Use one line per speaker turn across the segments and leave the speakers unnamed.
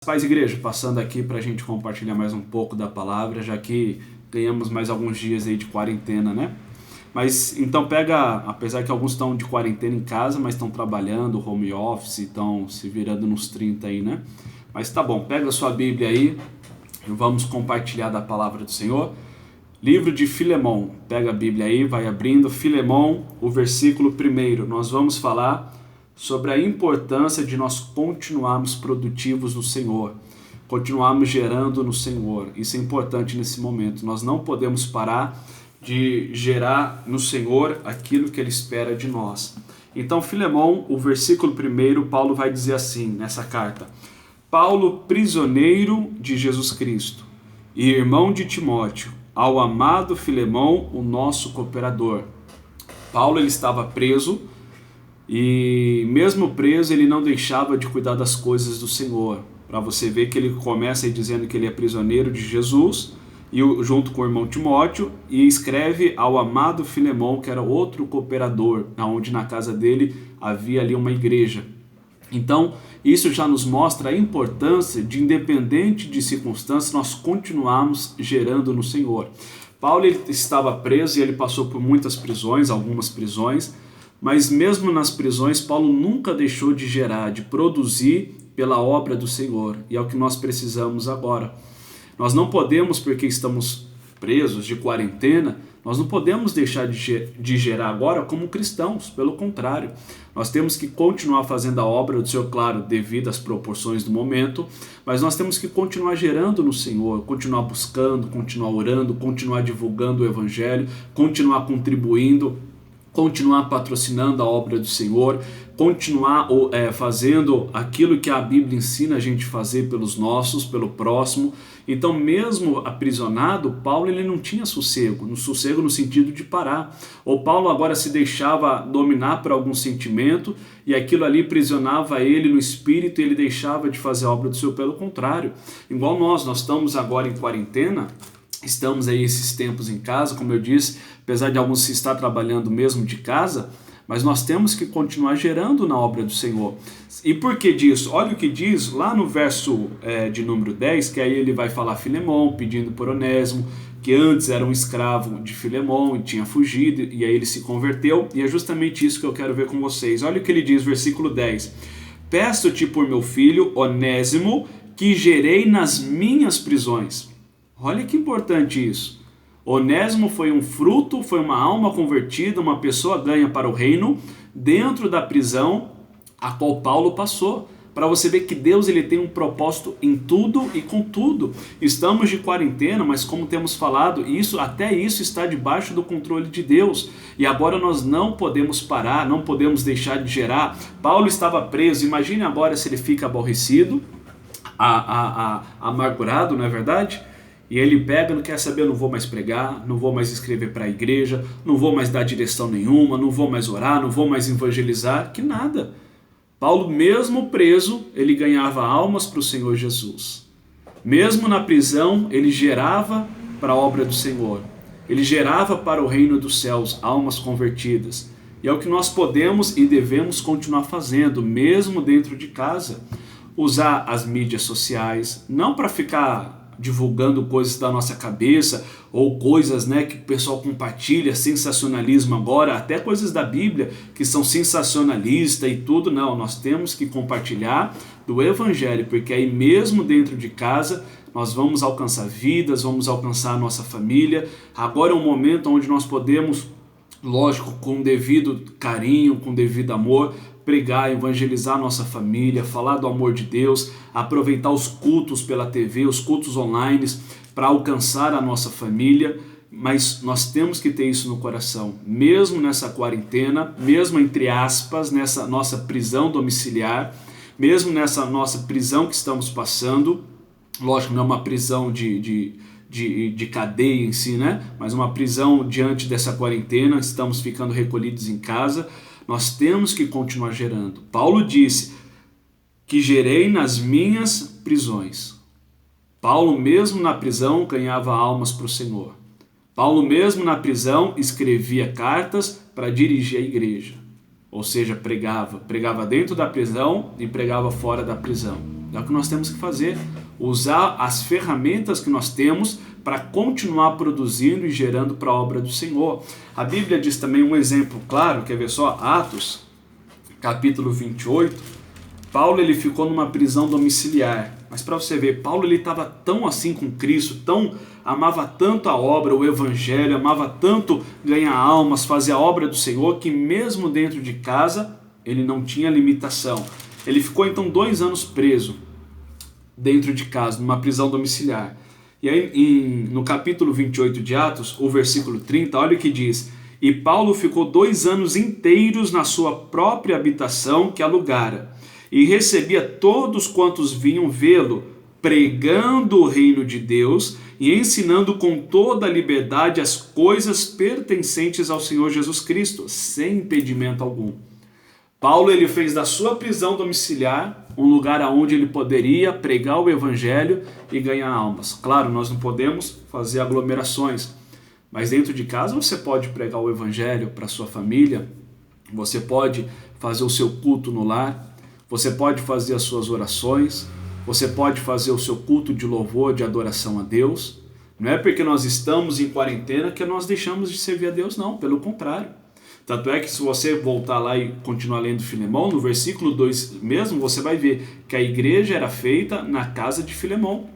Paz Igreja, passando aqui para a gente compartilhar mais um pouco da palavra, já que ganhamos mais alguns dias aí de quarentena, né? Mas então pega, apesar que alguns estão de quarentena em casa, mas estão trabalhando, home office, estão se virando nos 30 aí, né? Mas tá bom, pega a sua Bíblia aí e vamos compartilhar da palavra do Senhor. Livro de Filemão, pega a Bíblia aí, vai abrindo, Filemão, o versículo 1. Nós vamos falar sobre a importância de nós continuarmos produtivos no Senhor, continuarmos gerando no Senhor. Isso é importante nesse momento. Nós não podemos parar de gerar no Senhor aquilo que Ele espera de nós. Então, Filemão, o versículo 1, Paulo vai dizer assim nessa carta: Paulo, prisioneiro de Jesus Cristo e irmão de Timóteo, ao amado Filemão, o nosso cooperador. Paulo ele estava preso, e mesmo preso, ele não deixava de cuidar das coisas do Senhor. Para você ver que ele começa aí dizendo que ele é prisioneiro de Jesus, e junto com o irmão Timóteo, e escreve ao amado Filemão, que era outro cooperador, onde na casa dele havia ali uma igreja. Então, isso já nos mostra a importância de, independente de circunstâncias, nós continuarmos gerando no Senhor. Paulo ele estava preso e ele passou por muitas prisões, algumas prisões, mas mesmo nas prisões, Paulo nunca deixou de gerar, de produzir pela obra do Senhor. E é o que nós precisamos agora. Nós não podemos, porque estamos presos de quarentena, nós não podemos deixar de gerar agora como cristãos. Pelo contrário, nós temos que continuar fazendo a obra do Senhor, claro, devido às proporções do momento, mas nós temos que continuar gerando no Senhor, continuar buscando, continuar orando, continuar divulgando o Evangelho, continuar contribuindo, continuar patrocinando a obra do Senhor, continuar fazendo aquilo que a Bíblia ensina a gente fazer pelos nossos, pelo próximo. Então, mesmo aprisionado, Paulo ele não tinha sossego no sentido de parar. Ou Paulo agora se deixava dominar por algum sentimento e aquilo ali aprisionava ele no espírito e ele deixava de fazer a obra do Senhor. Pelo contrário, igual nós estamos agora em quarentena, estamos aí esses tempos em casa, como eu disse, apesar de alguns se estar trabalhando mesmo de casa, mas nós temos que continuar gerando na obra do Senhor. E por que disso? Olha o que diz lá no verso de número 10, que aí ele vai falar Filemão, pedindo por Onésimo, que antes era um escravo de Filemão e tinha fugido, e aí ele se converteu, e é justamente isso que eu quero ver com vocês. Olha o que ele diz, versículo 10. Peço-te por meu filho Onésimo, que gerei nas minhas prisões. Olha que importante isso. Onésimo foi um fruto, foi uma alma convertida, uma pessoa ganha para o reino, dentro da prisão a qual Paulo passou. Para você ver que Deus ele tem um propósito em tudo e com tudo. Estamos de quarentena, mas como temos falado, até isso está debaixo do controle de Deus. E agora nós não podemos parar, não podemos deixar de gerar. Paulo estava preso, imagine agora se ele fica aborrecido, amargurado, não é verdade? E ele pega, não quer saber, não vou mais pregar, não vou mais escrever para a igreja, não vou mais dar direção nenhuma, não vou mais orar, não vou mais evangelizar, que nada. Paulo, mesmo preso, ele ganhava almas para o Senhor Jesus. Mesmo na prisão, ele gerava para a obra do Senhor. Ele gerava para o reino dos céus almas convertidas. E é o que nós podemos e devemos continuar fazendo, mesmo dentro de casa. Usar as mídias sociais, não para ficar divulgando coisas da nossa cabeça ou coisas que o pessoal compartilha, sensacionalismo agora, até coisas da Bíblia que são sensacionalistas e tudo. Não, nós temos que compartilhar do Evangelho, porque aí mesmo dentro de casa nós vamos alcançar vidas, vamos alcançar a nossa família. Agora é um momento onde nós podemos, lógico, com devido carinho, com devido amor, pregar, evangelizar a nossa família, falar do amor de Deus, aproveitar os cultos pela TV, os cultos online, para alcançar a nossa família. Mas nós temos que ter isso no coração, mesmo nessa quarentena, mesmo entre aspas, nessa nossa prisão domiciliar, mesmo nessa nossa prisão que estamos passando. Lógico, não é uma prisão de cadeia em si, mas uma prisão diante dessa quarentena, estamos ficando recolhidos em casa. Nós temos que continuar gerando. Paulo disse que gerei nas minhas prisões. Paulo mesmo na prisão ganhava almas para o Senhor. Paulo mesmo na prisão escrevia cartas para dirigir a igreja. Ou seja, pregava dentro da prisão e pregava fora da prisão. É o que nós temos que fazer, usar as ferramentas que nós temos para continuar produzindo e gerando para a obra do Senhor. A Bíblia diz também um exemplo claro, quer ver só? Atos, capítulo 28, Paulo ele ficou numa prisão domiciliar, mas para você ver, Paulo ele estava tão assim com Cristo, amava tanto a obra, o evangelho, amava tanto ganhar almas, fazer a obra do Senhor, que mesmo dentro de casa, ele não tinha limitação. Ele ficou então 2 anos preso dentro de casa, numa prisão domiciliar. E aí no capítulo 28 de Atos, o versículo 30, olha o que diz: e Paulo ficou 2 anos inteiros na sua própria habitação que alugara, e recebia todos quantos vinham vê-lo, pregando o reino de Deus e ensinando com toda a liberdade as coisas pertencentes ao Senhor Jesus Cristo, sem impedimento algum. Paulo ele fez da sua prisão domiciliar um lugar onde ele poderia pregar o evangelho e ganhar almas. Claro, nós não podemos fazer aglomerações, mas dentro de casa você pode pregar o evangelho para sua família, você pode fazer o seu culto no lar, você pode fazer as suas orações, você pode fazer o seu culto de louvor, de adoração a Deus. Não é porque nós estamos em quarentena que nós deixamos de servir a Deus, não, pelo contrário. Tanto é que se você voltar lá e continuar lendo Filemão, no versículo 2 mesmo, você vai ver que a igreja era feita na casa de Filemão.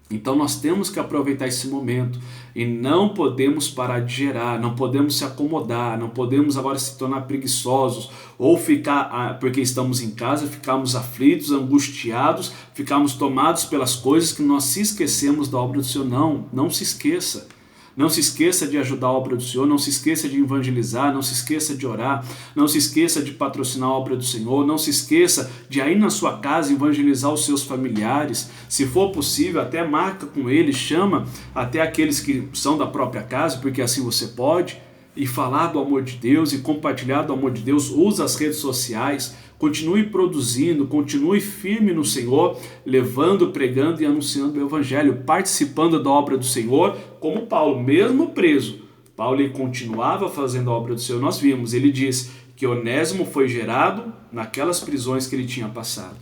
Então nós temos que aproveitar esse momento e não podemos parar de gerar, não podemos se acomodar, não podemos agora se tornar preguiçosos ou ficar, porque estamos em casa, ficarmos aflitos, angustiados, ficarmos tomados pelas coisas que nós se esquecemos da obra do Senhor. Não se esqueça. Não se esqueça de ajudar a obra do Senhor, não se esqueça de evangelizar, não se esqueça de orar, não se esqueça de patrocinar a obra do Senhor, não se esqueça de aí na sua casa evangelizar os seus familiares. Se for possível, até marca com eles, chama até aqueles que são da própria casa, porque assim você pode, e falar do amor de Deus e compartilhar do amor de Deus. Usa as redes sociais, continue produzindo, continue firme no Senhor, levando, pregando e anunciando o evangelho, participando da obra do Senhor, como Paulo, mesmo preso. Paulo ele continuava fazendo a obra do Senhor. Nós vimos, ele diz que Onésimo foi gerado naquelas prisões que ele tinha passado.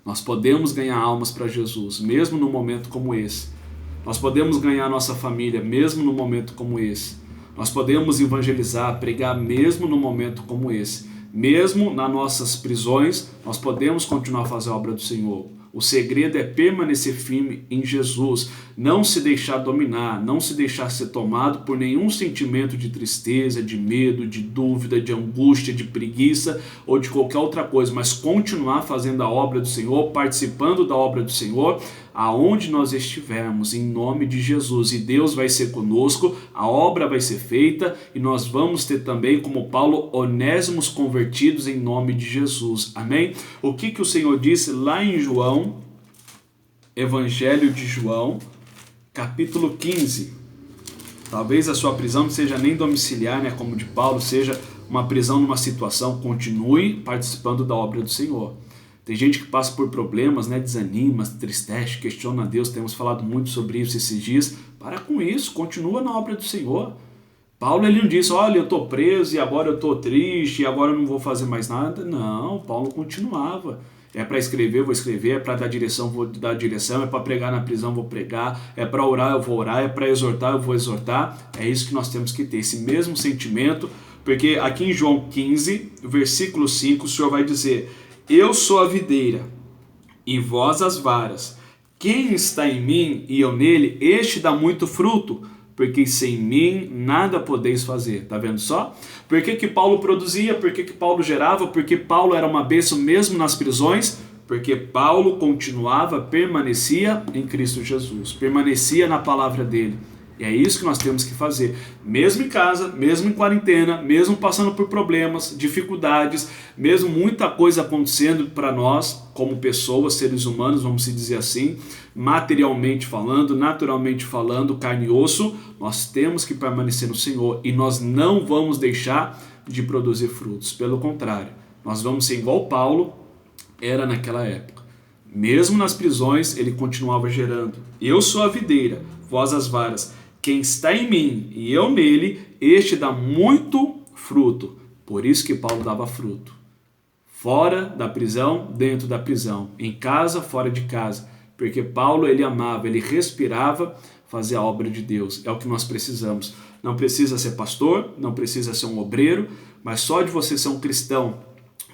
Nós podemos ganhar almas para Jesus, mesmo num momento como esse. Nós podemos ganhar nossa família, mesmo num momento como esse. Nós podemos evangelizar, pregar mesmo num momento como esse. Mesmo nas nossas prisões, nós podemos continuar a fazer a obra do Senhor. O segredo é permanecer firme em Jesus, não se deixar dominar, não se deixar ser tomado por nenhum sentimento de tristeza, de medo, de dúvida, de angústia, de preguiça ou de qualquer outra coisa, mas continuar fazendo a obra do Senhor, participando da obra do Senhor, aonde nós estivermos, em nome de Jesus. E Deus vai ser conosco, a obra vai ser feita e nós vamos ter também, como Paulo, onésimos convertidos em nome de Jesus. Amém? O que o Senhor disse lá em João, Evangelho de João, capítulo 15. Talvez a sua prisão não seja nem domiciliar, né, como de Paulo, seja uma prisão numa situação, continue participando da obra do Senhor. Tem gente que passa por problemas, né, desanima, tristece, questiona a Deus, temos falado muito sobre isso esses dias. Para com isso, continua na obra do Senhor. Paulo ele não disse, olha, eu estou preso e agora eu estou triste e agora eu não vou fazer mais nada. Não, Paulo continuava. É para escrever, eu vou escrever, é para dar direção, vou dar direção, é para pregar na prisão, vou pregar, é para orar, eu vou orar, é para exortar, eu vou exortar. É isso que nós temos que ter, esse mesmo sentimento, porque aqui em João 15, versículo 5, o Senhor vai dizer, eu sou a videira e vós as varas. Quem está em mim e eu nele, este dá muito fruto, porque sem mim nada podeis fazer. Tá vendo só? Por que Paulo produzia? Por que Paulo gerava? Porque Paulo era uma bênção mesmo nas prisões? Porque Paulo continuava, permanecia em Cristo Jesus, permanecia na palavra dele. E é isso que nós temos que fazer, mesmo em casa, mesmo em quarentena, mesmo passando por problemas, dificuldades, mesmo muita coisa acontecendo para nós, como pessoas, seres humanos, vamos dizer assim, materialmente falando, naturalmente falando, carne e osso, nós temos que permanecer no Senhor e nós não vamos deixar de produzir frutos. Pelo contrário, nós vamos ser igual Paulo era naquela época. Mesmo nas prisões, ele continuava gerando. Eu sou a videira, vós as varas. Quem está em mim e eu nele, este dá muito fruto. Por isso que Paulo dava fruto. Fora da prisão, dentro da prisão, em casa, fora de casa, porque Paulo ele amava, ele respirava fazer a obra de Deus. É o que nós precisamos. Não precisa ser pastor, não precisa ser um obreiro, mas só de você ser um cristão,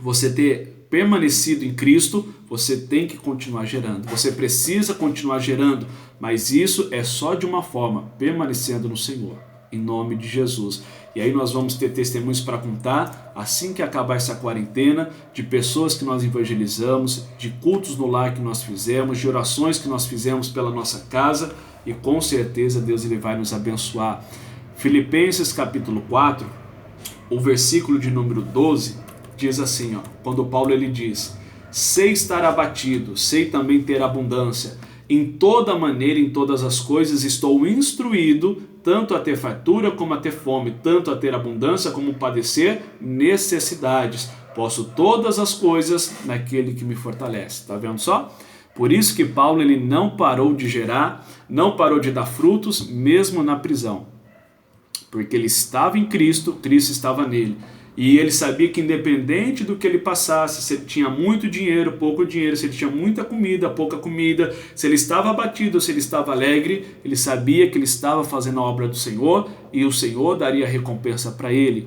você ter permanecido em Cristo, você tem que continuar gerando. Você precisa continuar gerando, mas isso é só de uma forma, permanecendo no Senhor, em nome de Jesus. E aí nós vamos ter testemunhos para contar, assim que acabar essa quarentena, de pessoas que nós evangelizamos, de cultos no lar que nós fizemos, de orações que nós fizemos pela nossa casa, e com certeza Deus ele vai nos abençoar. Filipenses capítulo 4, o versículo de número 12, diz assim, quando Paulo ele diz: sei estar abatido, sei também ter abundância. Em toda maneira, em todas as coisas, estou instruído, tanto a ter fartura como a ter fome, tanto a ter abundância como padecer necessidades. Posso todas as coisas naquele que me fortalece. Tá vendo só? Por isso que Paulo ele não parou de gerar, não parou de dar frutos, mesmo na prisão. Porque ele estava em Cristo, Cristo estava nele. E ele sabia que independente do que ele passasse, se ele tinha muito dinheiro, pouco dinheiro, se ele tinha muita comida, pouca comida, se ele estava abatido, se ele estava alegre, ele sabia que ele estava fazendo a obra do Senhor e o Senhor daria recompensa para ele.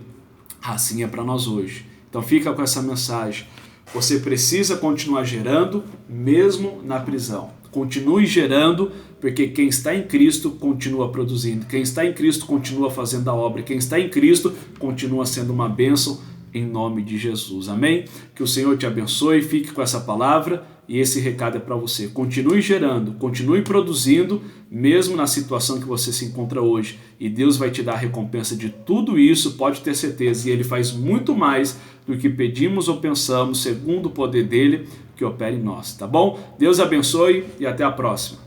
Assim é para nós hoje. Então fica com essa mensagem. Você precisa continuar gerando mesmo na prisão. Continue gerando, porque quem está em Cristo continua produzindo. Quem está em Cristo continua fazendo a obra. Quem está em Cristo continua sendo uma bênção em nome de Jesus. Amém? Que o Senhor te abençoe, fique com essa palavra e esse recado é para você. Continue gerando, continue produzindo, mesmo na situação que você se encontra hoje. E Deus vai te dar a recompensa de tudo isso, pode ter certeza. E Ele faz muito mais do que pedimos ou pensamos, segundo o poder dele que opera em nós. Tá bom? Deus abençoe e até a próxima.